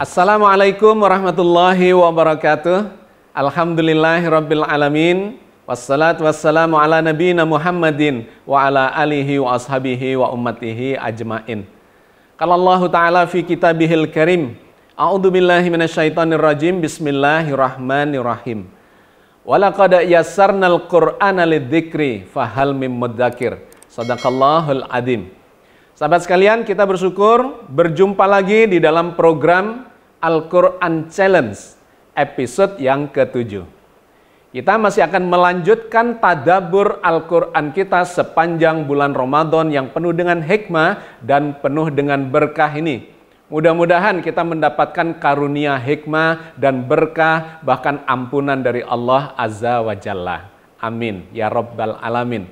Assalamualaikum warahmatullahi wabarakatuh. Alhamdulillahirabbil alamin. Wassalatu wassalamu ala nabiyina Muhammadin wa ala alihi wa ashabihi wa ummatihi ajmain. Qala Allah Ta'ala fi kitabihil karim. A'udzu billahi minasyaitonir rajim. Bismillahirrahmanirrahim. Walaqad yassarnal Qur'ana lidzikri fahal mim mudzakir. Shadaqallahul adzim. Sahabat sekalian, kita bersyukur berjumpa lagi di dalam program Al-Quran Challenge, episode yang ke-7. Kita masih akan melanjutkan tadabbur Al-Quran kita sepanjang bulan Ramadan yang penuh dengan hikmah dan penuh dengan berkah ini. Mudah-mudahan kita mendapatkan karunia hikmah dan berkah, bahkan ampunan dari Allah Azza wa Jalla. Amin. Ya Rabbal Alamin.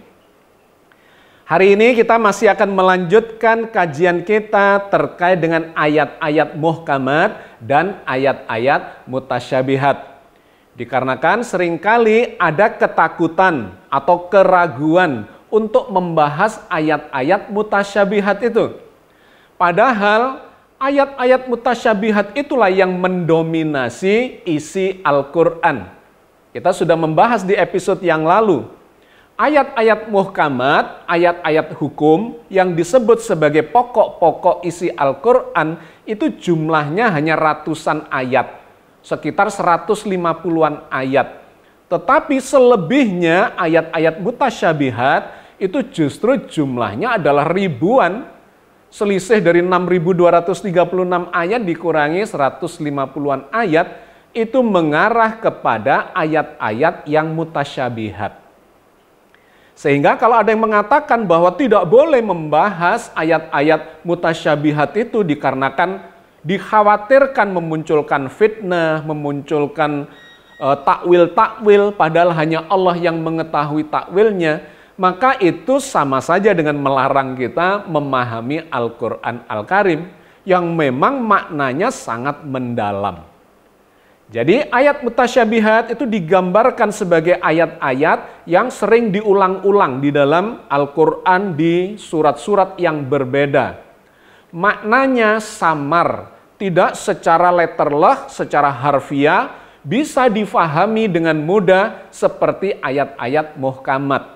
Hari ini kita masih akan melanjutkan kajian kita terkait dengan ayat-ayat muhkamat dan ayat-ayat mutasyabihat. Dikarenakan seringkali ada ketakutan atau keraguan untuk membahas ayat-ayat mutasyabihat itu. Padahal ayat-ayat mutasyabihat itulah yang mendominasi isi Al-Quran. Kita sudah membahas di episode yang lalu. Ayat-ayat muhkamat, ayat-ayat hukum yang disebut sebagai pokok-pokok isi Al-Quran itu jumlahnya hanya ratusan ayat, sekitar 150-an ayat. Tetapi selebihnya ayat-ayat mutasyabihat itu justru jumlahnya adalah ribuan, selisih dari 6.236 ayat dikurangi 150-an ayat, itu mengarah kepada ayat-ayat yang mutasyabihat. Sehingga kalau ada yang mengatakan bahwa tidak boleh membahas ayat-ayat mutasyabihat itu dikarenakan dikhawatirkan memunculkan fitnah, memunculkan takwil-takwil, padahal hanya Allah yang mengetahui takwilnya, maka itu sama saja dengan melarang kita memahami Al-Quran Al-Karim yang memang maknanya sangat mendalam. Jadi ayat mutasyabihat itu digambarkan sebagai ayat-ayat yang sering diulang-ulang di dalam Al-Quran di surat-surat yang berbeda. Maknanya samar, tidak secara letterleh, secara harfiah, bisa difahami dengan mudah seperti ayat-ayat muhkamat.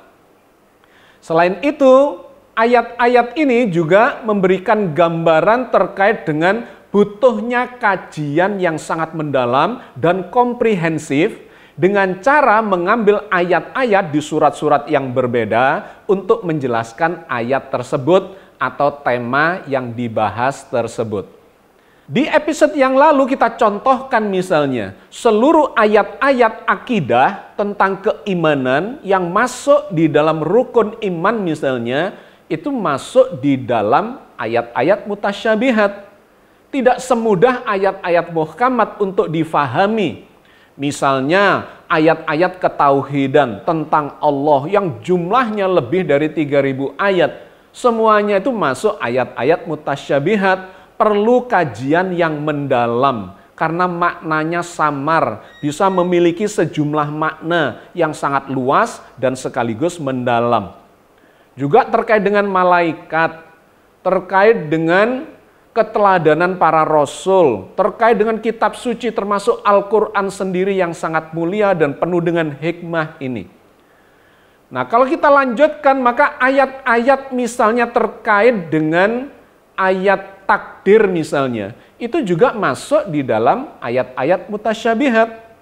Selain itu, ayat-ayat ini juga memberikan gambaran terkait dengan butuhnya kajian yang sangat mendalam dan komprehensif dengan cara mengambil ayat-ayat di surat-surat yang berbeda untuk menjelaskan ayat tersebut atau tema yang dibahas tersebut. Di episode yang lalu kita contohkan misalnya seluruh ayat-ayat akidah tentang keimanan yang masuk di dalam rukun iman misalnya itu masuk di dalam ayat-ayat mutasyabihat. Tidak semudah ayat-ayat muhkamat untuk difahami. Misalnya ayat-ayat ketauhidan tentang Allah yang jumlahnya lebih dari 3.000 ayat. Semuanya itu masuk ayat-ayat mutasyabihat. Perlu kajian yang mendalam karena maknanya samar. Bisa memiliki sejumlah makna yang sangat luas dan sekaligus mendalam. Juga terkait dengan malaikat, terkait dengan keteladanan para rasul, terkait dengan kitab suci termasuk Al-Quran sendiri yang sangat mulia dan penuh dengan hikmah ini. Nah, kalau kita lanjutkan maka ayat-ayat misalnya terkait dengan ayat takdir misalnya, itu juga masuk di dalam ayat-ayat mutasyabihat.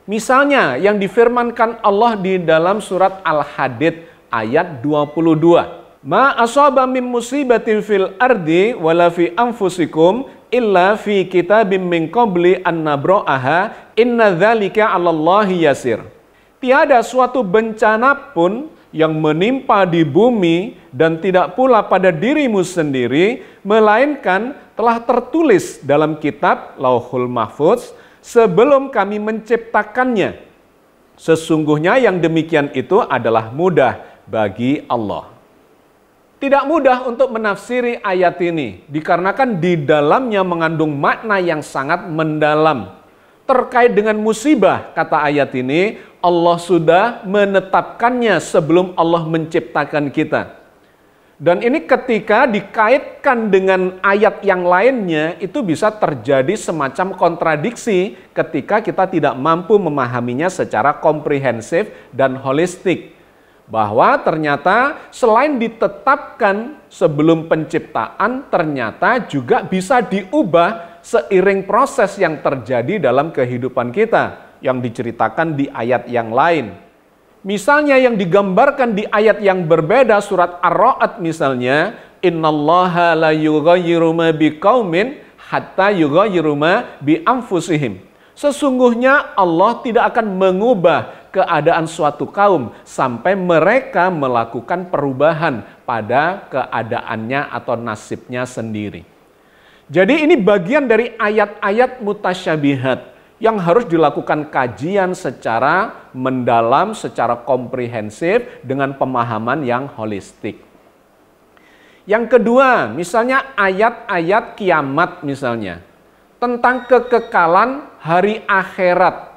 Misalnya yang difirmankan Allah di dalam surat Al-Hadid ayat 22. Ma asaba min musibatin fil ardi wala fi anfusikum illa fi kitabim min qabli an nabra'aha inna dzalika 'alallahi yasir. Tiada suatu bencana pun yang menimpa di bumi dan tidak pula pada dirimu sendiri melainkan telah tertulis dalam kitab Lauhul Mahfuz sebelum kami menciptakannya. Sesungguhnya yang demikian itu adalah mudah bagi Allah. Tidak mudah untuk menafsiri ayat ini, dikarenakan di dalamnya mengandung makna yang sangat mendalam. Terkait dengan musibah, kata ayat ini, Allah sudah menetapkannya sebelum Allah menciptakan kita. Dan ini ketika dikaitkan dengan ayat yang lainnya, itu bisa terjadi semacam kontradiksi ketika kita tidak mampu memahaminya secara komprehensif dan holistik. Bahwa ternyata selain ditetapkan sebelum penciptaan, ternyata juga bisa diubah seiring proses yang terjadi dalam kehidupan kita yang diceritakan di ayat yang lain. Misalnya yang digambarkan di ayat yang berbeda, surat Ar-Ra'd misalnya, innallaha la yughayyiru ma biqaumin hatta yughayyiru ma bi anfusihim. Sesungguhnya Allah tidak akan mengubah keadaan suatu kaum sampai mereka melakukan perubahan pada keadaannya atau nasibnya sendiri. Jadi ini bagian dari ayat-ayat mutasyabihat yang harus dilakukan kajian secara mendalam, secara komprehensif dengan pemahaman yang holistik. Yang kedua, misalnya ayat-ayat kiamat misalnya, tentang kekekalan hari akhirat.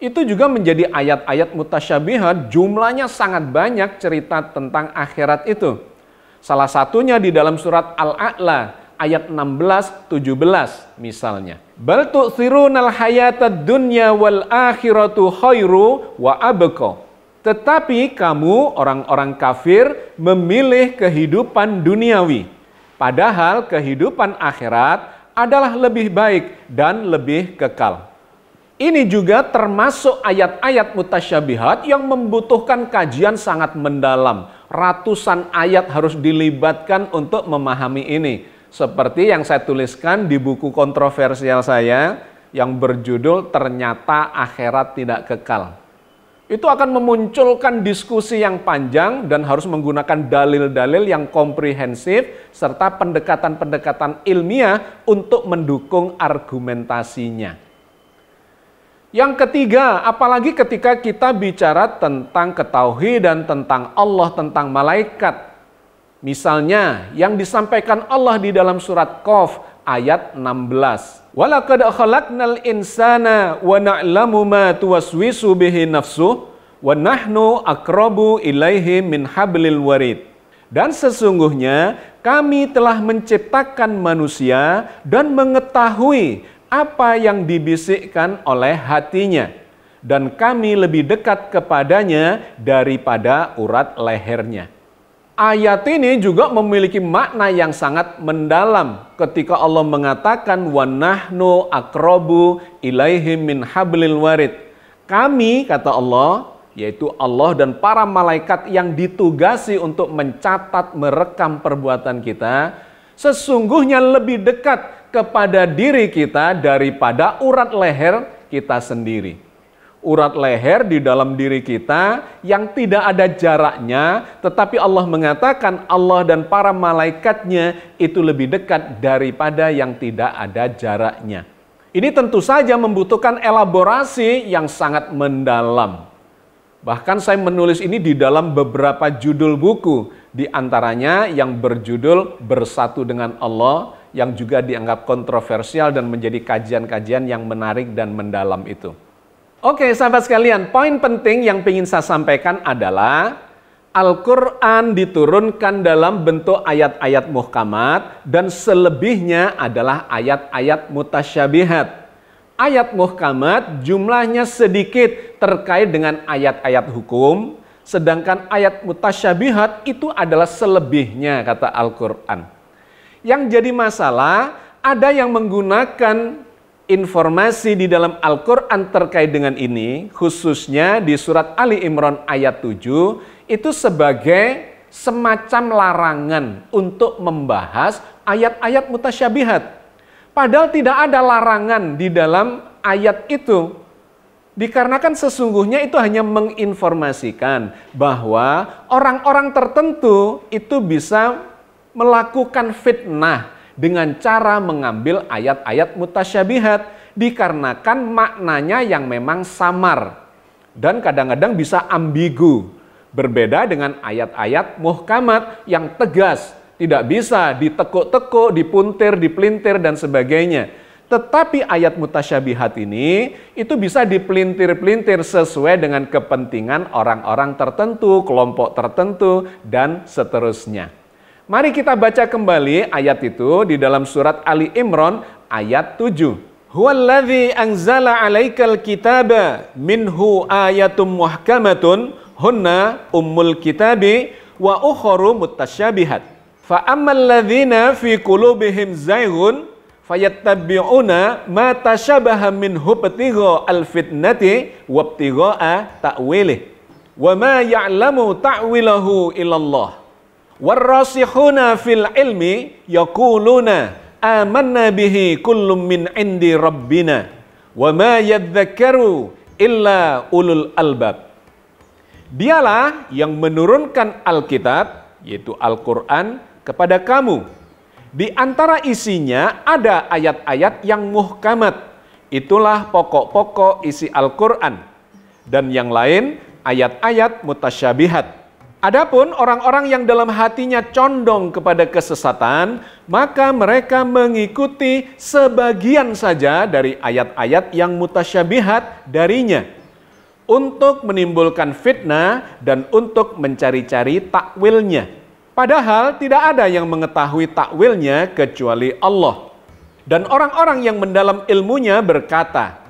Itu juga menjadi ayat-ayat mutasyabihat, jumlahnya sangat banyak cerita tentang akhirat itu. Salah satunya di dalam surat Al-A'la, ayat 16-17 misalnya. Bal tu'thirunal hayatad dunya wal akhiratu khairu wa abqa. Tetapi kamu orang-orang kafir memilih kehidupan duniawi. Padahal kehidupan akhirat adalah lebih baik dan lebih kekal. Ini juga termasuk ayat-ayat mutasyabihat yang membutuhkan kajian sangat mendalam. Ratusan ayat harus dilibatkan untuk memahami ini. Seperti yang saya tuliskan di buku kontroversial saya yang berjudul Ternyata Akhirat Tidak Kekal. Itu akan memunculkan diskusi yang panjang dan harus menggunakan dalil-dalil yang komprehensif serta pendekatan-pendekatan ilmiah untuk mendukung argumentasinya. Yang ketiga, apalagi ketika kita bicara tentang ketauhidan, tentang Allah, tentang malaikat. Misalnya, yang disampaikan Allah di dalam surat Qaf ayat 16. Walaqad khalaqnal insana wa na'lamu ma tuwaswisu bihi nafsuh wa nahnu aqrabu ilaihi min hablil warid. Dan sesungguhnya kami telah menciptakan manusia dan mengetahui apa yang dibisikkan oleh hatinya, dan kami lebih dekat kepadanya daripada urat lehernya. Ayat ini juga memiliki makna yang sangat mendalam ketika Allah mengatakan wa nahnu aqrabu ilaihi min hablil warid. Kami, kata Allah, yaitu Allah dan para malaikat yang ditugasi untuk mencatat, merekam perbuatan kita, sesungguhnya lebih dekat kepada diri kita daripada urat leher kita sendiri. Urat leher di dalam diri kita yang tidak ada jaraknya, tetapi Allah mengatakan Allah dan para malaikatnya itu lebih dekat daripada yang tidak ada jaraknya. Ini tentu saja membutuhkan elaborasi yang sangat mendalam. Bahkan saya menulis ini di dalam beberapa judul buku, di antaranya yang berjudul Bersatu dengan Allah, yang juga dianggap kontroversial dan menjadi kajian-kajian yang menarik dan mendalam itu. Oke, sahabat sekalian, poin penting yang ingin saya sampaikan adalah Al-Quran diturunkan dalam bentuk ayat-ayat muhkamat dan selebihnya adalah ayat-ayat mutasyabihat. Ayat muhkamat jumlahnya sedikit terkait dengan ayat-ayat hukum, sedangkan ayat mutasyabihat itu adalah selebihnya, kata Al-Quran. Yang jadi masalah, ada yang menggunakan informasi di dalam Al-Quran terkait dengan ini, khususnya di surat Ali Imran ayat 7, itu sebagai semacam larangan untuk membahas ayat-ayat mutasyabihat. Padahal tidak ada larangan di dalam ayat itu. Dikarenakan sesungguhnya itu hanya menginformasikan bahwa orang-orang tertentu itu bisa melakukan fitnah dengan cara mengambil ayat-ayat mutasyabihat dikarenakan maknanya yang memang samar. dan kadang-kadang bisa ambigu. Berbeda dengan ayat-ayat muhkamat yang tegas, tidak bisa ditekuk-tekuk, dipuntir, dipelintir, dan sebagainya. Tetapi ayat mutasyabihat ini itu bisa dipelintir-pelintir sesuai dengan kepentingan orang-orang tertentu, kelompok tertentu, dan seterusnya. Mari kita baca kembali ayat itu di dalam surat Ali Imran ayat 7. Huwallazi anzala 'alaikal kitaba minhu ayatum muhkamatun hunna ummul kitabi wa ukharu mutasyabihat. Fa ammal ladzina fi qulubihim zayghun fayattabi'una ma tashabaha minhu ibtigha al-fitnati wa ibtigha ta'wilih. Wa ma ya'lamu ta'wilahu illallah. Warrasihuna fil ilmi yaquluna amanna bihi kullum min indi rabbina wa ma yadzakkaru illa ulul albab. Dialah yang menurunkan Alkitab, yaitu Al-Quran, kepada kamu. Di antara isinya ada ayat-ayat yang muhkamat. Itulah pokok-pokok isi Al-Quran. Dan yang lain ayat-ayat mutasyabihat. Adapun orang-orang yang dalam hatinya condong kepada kesesatan, maka mereka mengikuti sebagian saja dari ayat-ayat yang mutasyabihat darinya untuk menimbulkan fitnah dan untuk mencari-cari takwilnya. Padahal tidak ada yang mengetahui takwilnya kecuali Allah. Dan orang-orang yang mendalam ilmunya berkata,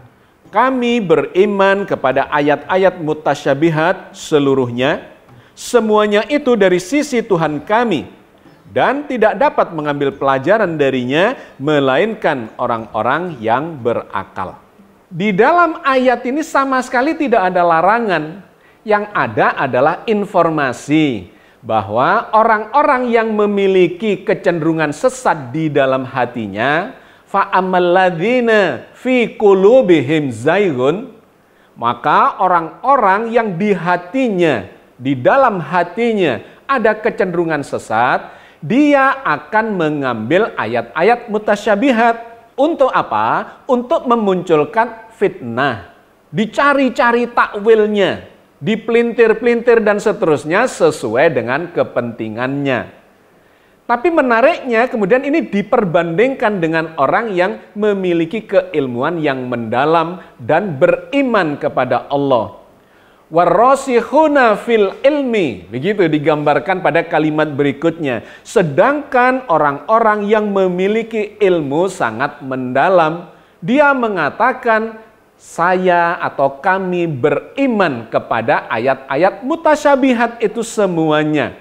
kami beriman kepada ayat-ayat mutasyabihat seluruhnya. Semuanya itu dari sisi Tuhan kami dan tidak dapat mengambil pelajaran darinya melainkan orang-orang yang berakal. Di dalam ayat ini sama sekali tidak ada larangan. Yang ada adalah informasi bahwa orang-orang yang memiliki kecenderungan sesat di dalam hatinya, fa'amalladzina fi qulubihim zayghun, maka orang-orang yang di hatinya, di dalam hatinya ada kecenderungan sesat, dia akan mengambil ayat-ayat mutasyabihat. Untuk apa? Untuk memunculkan fitnah. Dicari-cari takwilnya, dipelintir-pelintir dan seterusnya sesuai dengan kepentingannya. Tapi menariknya kemudian ini diperbandingkan dengan orang yang memiliki keilmuan yang mendalam dan beriman kepada Allah. Warrasihuna fil ilmi, begitu digambarkan pada kalimat berikutnya. Sedangkan orang-orang yang memiliki ilmu sangat mendalam, dia mengatakan saya atau kami beriman kepada ayat-ayat mutasyabihat itu semuanya.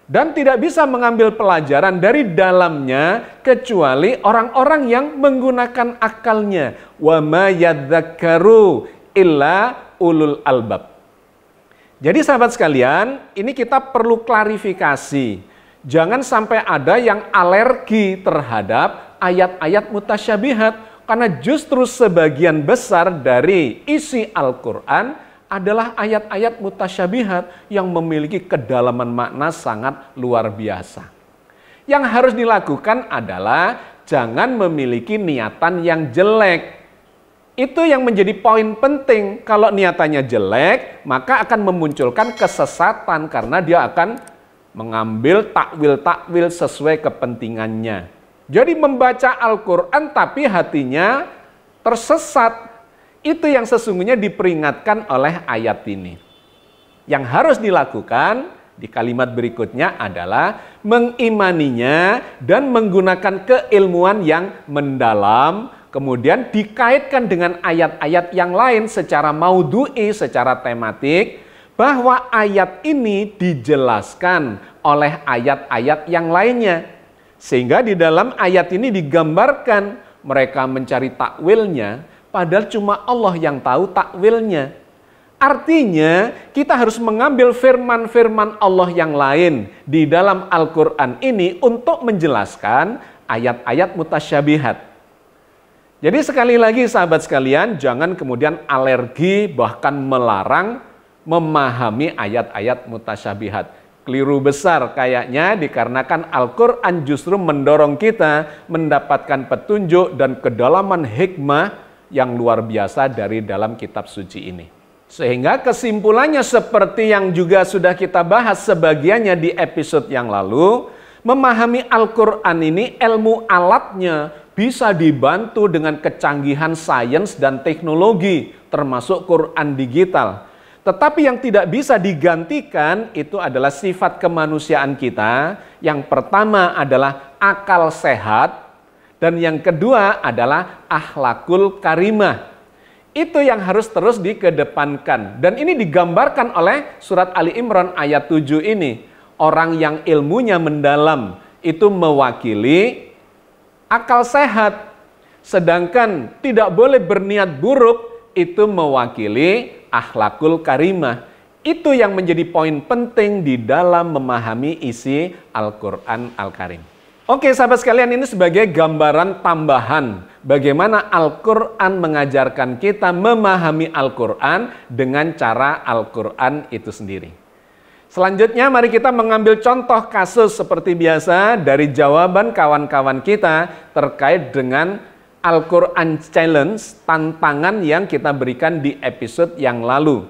Dan tidak bisa mengambil pelajaran dari dalamnya kecuali orang-orang yang menggunakan akalnya. Wa ma yadzakkaru illa ulul albab. Jadi sahabat sekalian, ini kita perlu klarifikasi. Jangan sampai ada yang alergi terhadap ayat-ayat mutasyabihat, karena justru sebagian besar dari isi Al-Quran adalah ayat-ayat mutasyabihat yang memiliki kedalaman makna sangat luar biasa. Yang harus dilakukan adalah jangan memiliki niatan yang jelek. Itu yang menjadi poin penting. Kalau niatannya jelek, maka akan memunculkan kesesatan karena dia akan mengambil takwil-takwil sesuai kepentingannya. Jadi membaca Al-Quran tapi hatinya tersesat. Itu yang sesungguhnya diperingatkan oleh ayat ini. Yang harus dilakukan di kalimat berikutnya adalah mengimaninya dan menggunakan keilmuan yang mendalam, kemudian dikaitkan dengan ayat-ayat yang lain secara maudhu'i, secara tematik, bahwa ayat ini dijelaskan oleh ayat-ayat yang lainnya. Sehingga di dalam ayat ini digambarkan mereka mencari takwilnya, padahal cuma Allah yang tahu takwilnya. Artinya kita harus mengambil firman-firman Allah yang lain di dalam Al-Quran ini untuk menjelaskan ayat-ayat mutasyabihat. Jadi sekali lagi sahabat sekalian, jangan kemudian alergi bahkan melarang memahami ayat-ayat mutasyabihat. Keliru besar kayaknya dikarenakan Al-Quran justru mendorong kita mendapatkan petunjuk dan kedalaman hikmah yang luar biasa dari dalam kitab suci ini. Sehingga kesimpulannya seperti yang juga sudah kita bahas sebagiannya di episode yang lalu, memahami Al-Quran ini ilmu alatnya bisa dibantu dengan kecanggihan sains dan teknologi, termasuk Quran digital. Tetapi yang tidak bisa digantikan itu adalah sifat kemanusiaan kita. Yang pertama adalah akal sehat, dan yang kedua adalah akhlakul karimah. Itu yang harus terus dikedepankan. Dan ini digambarkan oleh surat Ali Imran ayat 7 ini. Orang yang ilmunya mendalam itu mewakili akal sehat. Sedangkan tidak boleh berniat buruk itu mewakili akhlakul karimah. Itu yang menjadi poin penting di dalam memahami isi Al-Quran Al-Karim. Oke sahabat sekalian, ini sebagai gambaran tambahan bagaimana Al-Quran mengajarkan kita memahami Al-Quran dengan cara Al-Quran itu sendiri. Selanjutnya mari kita mengambil contoh kasus seperti biasa dari jawaban kawan-kawan kita terkait dengan Al-Quran Challenge, tantangan yang kita berikan di episode yang lalu.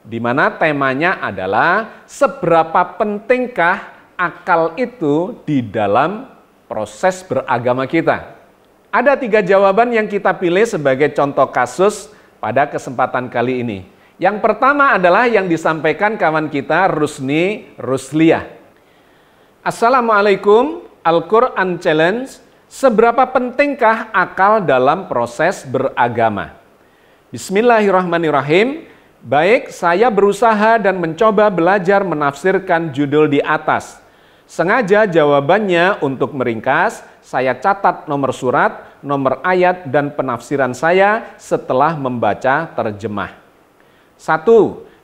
Di mana temanya adalah seberapa pentingkah akal itu di dalam proses beragama kita. Ada 3 jawaban yang kita pilih sebagai contoh kasus pada kesempatan kali ini. Yang pertama adalah yang disampaikan kawan kita Rusni Rusliah. Assalamualaikum, Al-Quran Challenge, seberapa pentingkah akal dalam proses beragama? Bismillahirrahmanirrahim. Baik, saya berusaha dan mencoba belajar menafsirkan judul di atas. Sengaja jawabannya untuk meringkas, saya catat nomor surat, nomor ayat, dan penafsiran saya setelah membaca terjemah. 1.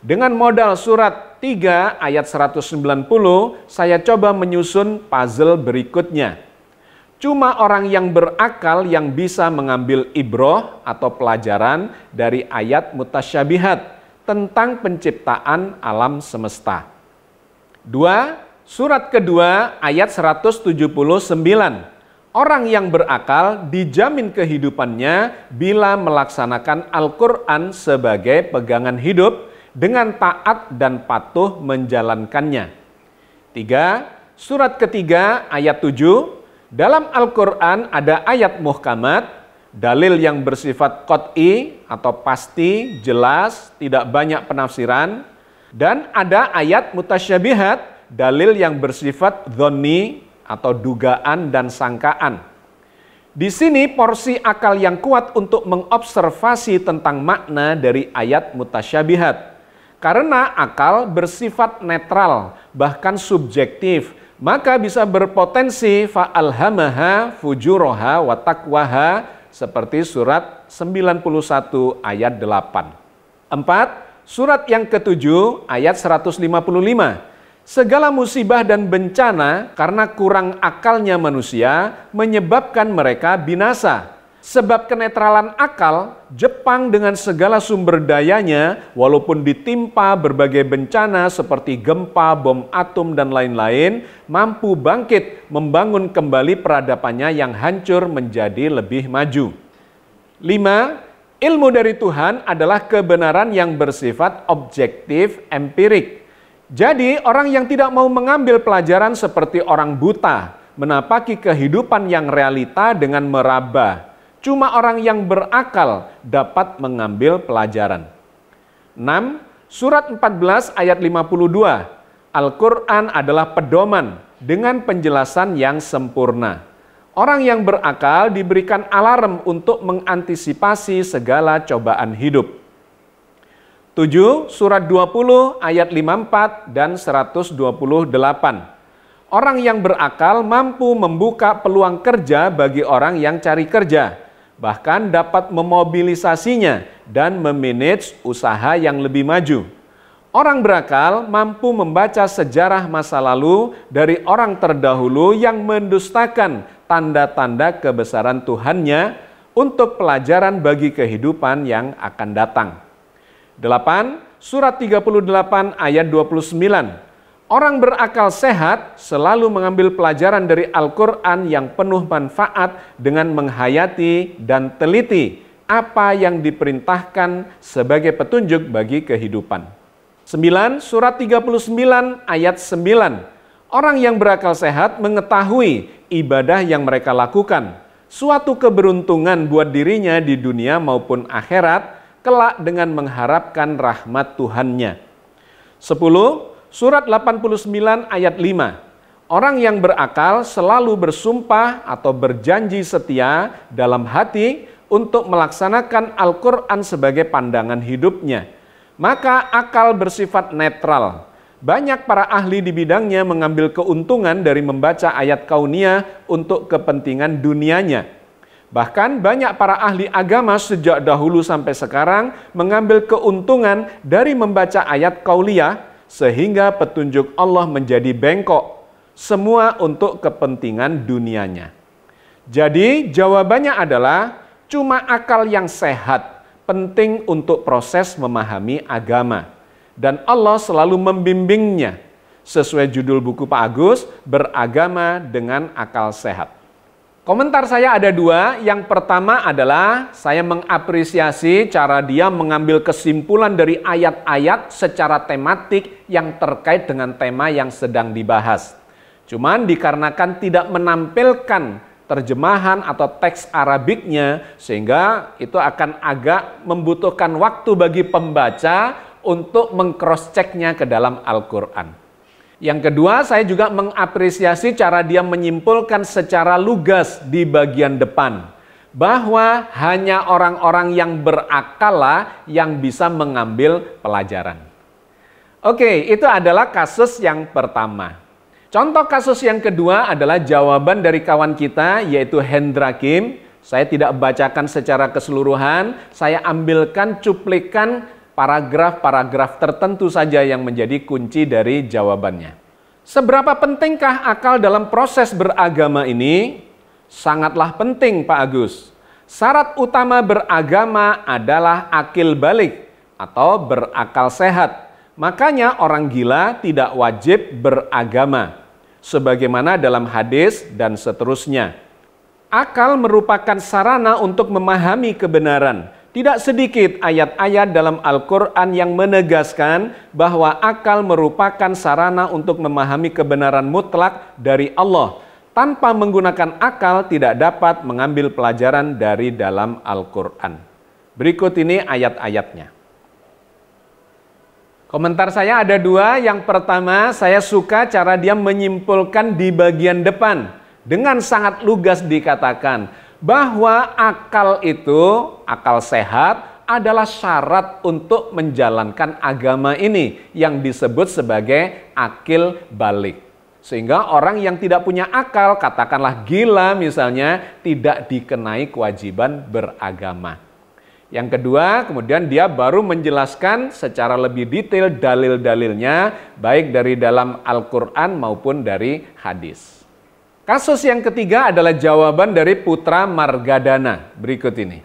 Dengan modal surat 3 ayat 190, saya coba menyusun puzzle berikutnya. Cuma orang yang berakal yang bisa mengambil ibroh atau pelajaran dari ayat mutasyabihat tentang penciptaan alam semesta. 2. Surat kedua ayat 179. Orang yang berakal dijamin kehidupannya bila melaksanakan Al-Quran sebagai pegangan hidup dengan taat dan patuh menjalankannya. 3. Surat ketiga ayat 7. Dalam Al-Quran ada ayat muhkamat, dalil yang bersifat qat'i atau pasti, jelas, tidak banyak penafsiran. Dan ada ayat mutasyabihat, dalil yang bersifat dhonni atau dugaan dan sangkaan. Di sini porsi akal yang kuat untuk mengobservasi tentang makna dari ayat mutasyabihat. Karena akal bersifat netral, bahkan subjektif, maka bisa berpotensi fa'alhamaha fujuroha wa taqwaha seperti surat 91 ayat 8. 4. Surat yang ketujuh ayat 155. Segala musibah dan bencana karena kurang akalnya manusia menyebabkan mereka binasa. Sebab kenetralan akal, Jepang dengan segala sumber dayanya, walaupun ditimpa berbagai bencana seperti gempa, bom atom, dan lain-lain, mampu bangkit membangun kembali peradabannya yang hancur menjadi lebih maju. 5. Ilmu dari Tuhan adalah kebenaran yang bersifat objektif empirik. Jadi orang yang tidak mau mengambil pelajaran seperti orang buta, menapaki kehidupan yang realita dengan meraba. Cuma orang yang berakal dapat mengambil pelajaran. 6. Surat 14 ayat 52. Al-Quran adalah pedoman dengan penjelasan yang sempurna. Orang yang berakal diberikan alarm untuk mengantisipasi segala cobaan hidup. 7. Surat 20 ayat 54 dan 128. Orang yang berakal mampu membuka peluang kerja bagi orang yang cari kerja, bahkan dapat memobilisasinya dan memanage usaha yang lebih maju. Orang berakal mampu membaca sejarah masa lalu dari orang terdahulu yang mendustakan tanda-tanda kebesaran Tuhannya untuk pelajaran bagi kehidupan yang akan datang. 8. Surat 38 ayat 29. Orang berakal sehat selalu mengambil pelajaran dari Al-Quran yang penuh manfaat dengan menghayati dan teliti apa yang diperintahkan sebagai petunjuk bagi kehidupan. 9. Surat 39 ayat 9. Orang yang berakal sehat mengetahui ibadah yang mereka lakukan, suatu keberuntungan buat dirinya di dunia maupun akhirat, kelak dengan mengharapkan rahmat Tuhannya. 10. Surat 89 ayat 5. Orang yang berakal selalu bersumpah atau berjanji setia dalam hati untuk melaksanakan Al-Quran sebagai pandangan hidupnya. Maka akal bersifat netral. Banyak para ahli di bidangnya mengambil keuntungan dari membaca ayat kauniyah untuk kepentingan dunianya. Bahkan banyak para ahli agama sejak dahulu sampai sekarang mengambil keuntungan dari membaca ayat kauliyah sehingga petunjuk Allah menjadi bengkok. Semua untuk kepentingan dunianya. Jadi jawabannya adalah cuma akal yang sehat penting untuk proses memahami agama. Dan Allah selalu membimbingnya. Sesuai judul buku Pak Agus, beragama dengan akal sehat. Komentar saya ada dua. Yang pertama adalah saya mengapresiasi cara dia mengambil kesimpulan dari ayat-ayat secara tematik yang terkait dengan tema yang sedang dibahas. Cuman dikarenakan tidak menampilkan terjemahan atau teks Arabiknya, sehingga itu akan agak membutuhkan waktu bagi pembaca untuk meng-cross-checknya ke dalam Al-Quran. Yang kedua, saya juga mengapresiasi cara dia menyimpulkan secara lugas di bagian depan, bahwa hanya orang-orang yang berakal lah yang bisa mengambil pelajaran. Oke, itu adalah kasus yang pertama. Contoh kasus yang kedua adalah jawaban dari kawan kita, yaitu Hendra Kim. Saya tidak bacakan secara keseluruhan, saya ambilkan cuplikan paragraf-paragraf tertentu saja yang menjadi kunci dari jawabannya. Seberapa pentingkah akal dalam proses beragama ini? Sangatlah penting, Pak Agus. Syarat utama beragama adalah akil balik atau berakal sehat. Makanya orang gila tidak wajib beragama, sebagaimana dalam hadis dan seterusnya. Akal merupakan sarana untuk memahami kebenaran. Tidak sedikit ayat-ayat dalam Al-Quran yang menegaskan bahwa akal merupakan sarana untuk memahami kebenaran mutlak dari Allah. Tanpa menggunakan akal tidak dapat mengambil pelajaran dari dalam Al-Quran. Berikut ini ayat-ayatnya. Komentar saya ada dua. Yang pertama, saya suka cara dia menyimpulkan di bagian depan. Dengan sangat lugas dikatakan bahwa akal itu, akal sehat adalah syarat untuk menjalankan agama ini yang disebut sebagai akil balik. Sehingga orang yang tidak punya akal, katakanlah gila misalnya, tidak dikenai kewajiban beragama. Yang kedua, kemudian dia baru menjelaskan secara lebih detail dalil-dalilnya, baik dari dalam Al-Quran maupun dari hadis. Kasus yang ketiga adalah jawaban dari Putra Margadana. Berikut ini.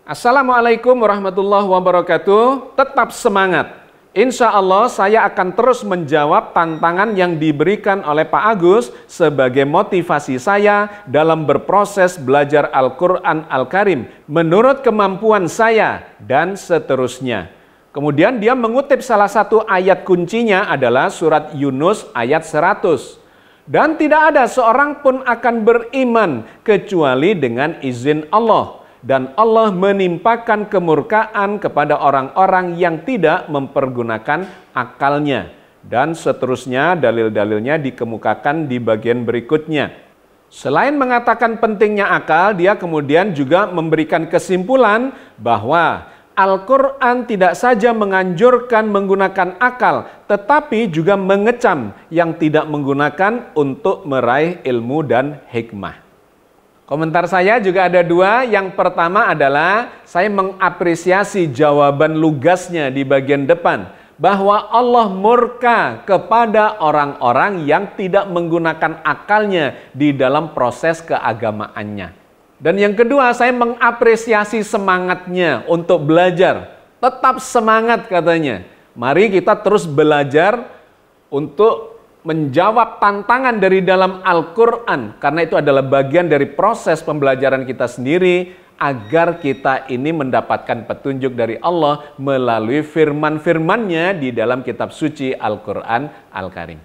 Assalamualaikum warahmatullahi wabarakatuh. Tetap semangat. Insya Allah saya akan terus menjawab tantangan yang diberikan oleh Pak Agus sebagai motivasi saya dalam berproses belajar Al-Quran Al-Karim menurut kemampuan saya dan seterusnya. Kemudian dia mengutip salah satu ayat kuncinya adalah surat Yunus ayat 100. Dan tidak ada seorang pun akan beriman kecuali dengan izin Allah. Dan Allah menimpakan kemurkaan kepada orang-orang yang tidak mempergunakan akalnya. Dan seterusnya dalil-dalilnya dikemukakan di bagian berikutnya. Selain mengatakan pentingnya akal, dia kemudian juga memberikan kesimpulan bahwa Al-Quran tidak saja menganjurkan menggunakan akal, tetapi juga mengecam yang tidak menggunakan untuk meraih ilmu dan hikmah. Komentar saya juga ada dua. Yang pertama adalah saya mengapresiasi jawaban lugasnya di bagian depan, bahwa Allah murka kepada orang-orang yang tidak menggunakan akalnya di dalam proses keagamaannya. Dan yang kedua, saya mengapresiasi semangatnya untuk belajar. Tetap semangat katanya. Mari kita terus belajar untuk menjawab tantangan dari dalam Al-Quran. Karena itu adalah bagian dari proses pembelajaran kita sendiri agar kita ini mendapatkan petunjuk dari Allah melalui firman-firman-Nya di dalam kitab suci Al-Quran Al-Karim.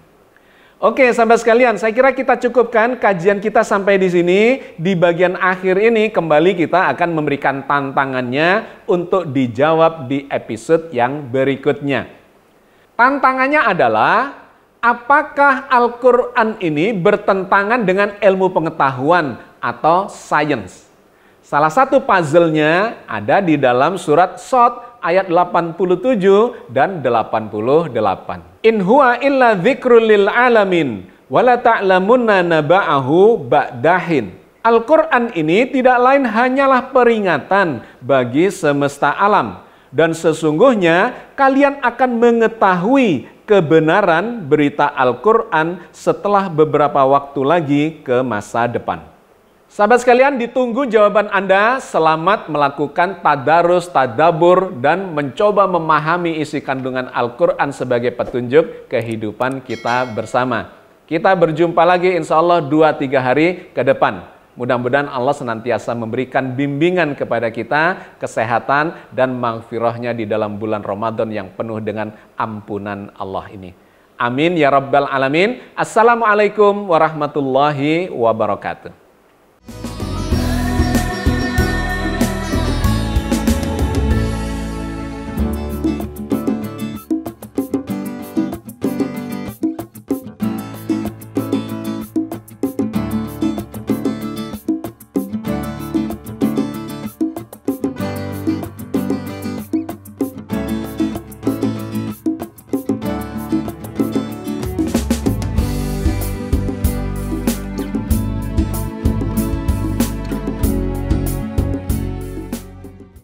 Oke, sahabat sekalian, saya kira kita cukupkan kajian kita sampai di sini. Di bagian akhir ini kembali kita akan memberikan tantangannya untuk dijawab di episode yang berikutnya. Tantangannya adalah, apakah Al-Quran ini bertentangan dengan ilmu pengetahuan atau sains? Salah satu puzzle-nya ada di dalam surat Shad ayat 87 dan 88. In huwa illa dzikrul lil alamin wala ta'lamunna naba'ahu ba'dahin. Al-Quran ini tidak lain hanyalah peringatan bagi semesta alam. Dan sesungguhnya kalian akan mengetahui kebenaran berita Al-Quran setelah beberapa waktu lagi ke masa depan. Sahabat sekalian, ditunggu jawaban Anda. Selamat melakukan tadarus, tadabur, dan mencoba memahami isi kandungan Al-Quran sebagai petunjuk kehidupan kita bersama. Kita berjumpa lagi insya Allah 2-3 hari ke depan. Mudah-mudahan Allah senantiasa memberikan bimbingan kepada kita, kesehatan, dan maghfirahnya di dalam bulan Ramadan yang penuh dengan ampunan Allah ini. Amin ya Rabbal Alamin. Assalamualaikum warahmatullahi wabarakatuh.